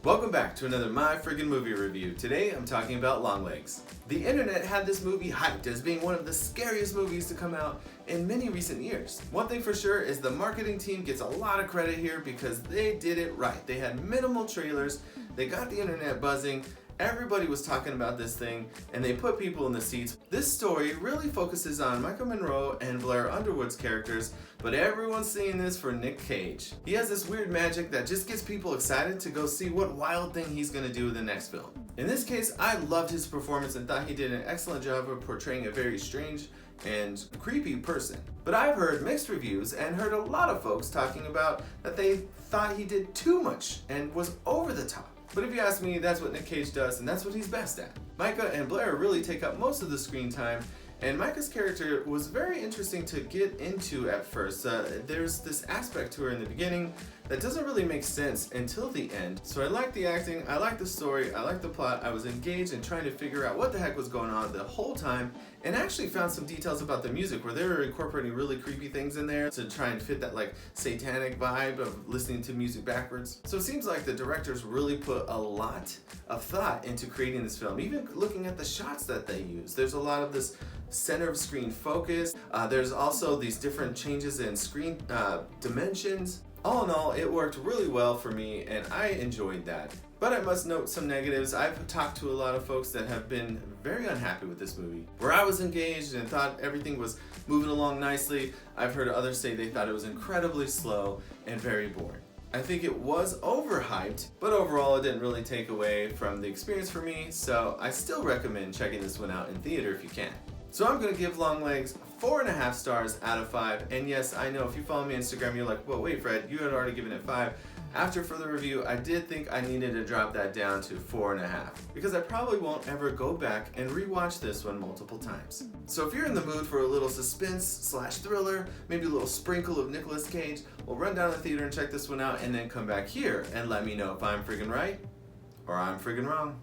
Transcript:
Welcome back to another My Friggin Movie Review. Today I'm talking about Longlegs. The internet had this movie hyped as being one of the scariest movies to come out in many recent years. One thing for sure is the marketing team gets a lot of credit here because they did it right. They had minimal trailers, they got the internet buzzing, everybody was talking about this thing, and they put people in the seats. This story really focuses on Michael Monroe and Blair Underwood's characters, but everyone's seeing this for Nick Cage. He has this weird magic that just gets people excited to go see what wild thing he's gonna do in the next film. In this case, I loved his performance and thought he did an excellent job of portraying a very strange and creepy person. But I've heard mixed reviews and heard a lot of folks talking about that they thought he did too much and was over the top. But if you ask me, that's what Nick Cage does, and that's what he's best at. Micah and Blair really take up most of the screen time, and Micah's character was very interesting to get into at first. There's this aspect to her in the beginning that doesn't really make sense until the end. So I liked the acting, I liked the story, I liked the plot. I was engaged in trying to figure out what the heck was going on the whole time, and actually found some details about the music where they were incorporating really creepy things in there to try and fit that like satanic vibe of listening to music backwards. So it seems like the directors really put a lot of thought into creating this film, even looking at the shots that they use. There's a lot of this center of screen focus. There's also these different changes in screen dimensions. All in all, it worked really well for me and I enjoyed that. But I must note some negatives. I've talked to a lot of folks that have been very unhappy with this movie. Where I was engaged and thought everything was moving along nicely, I've heard others say they thought it was incredibly slow and very boring. I think it was overhyped, but overall it didn't really take away from the experience for me, so I still recommend checking this one out in theater if you can. So I'm going to give Longlegs 4.5 stars out of 5, and yes, I know if you follow me on Instagram, you're like, well wait Fred, you had already given it 5. After further review, I did think I needed to drop that down to 4.5, because I probably won't ever go back and rewatch this one multiple times. So if you're in the mood for a little suspense/thriller, maybe a little sprinkle of Nicolas Cage, well run down to the theater and check this one out, and then come back here and let me know if I'm friggin' right or I'm friggin' wrong.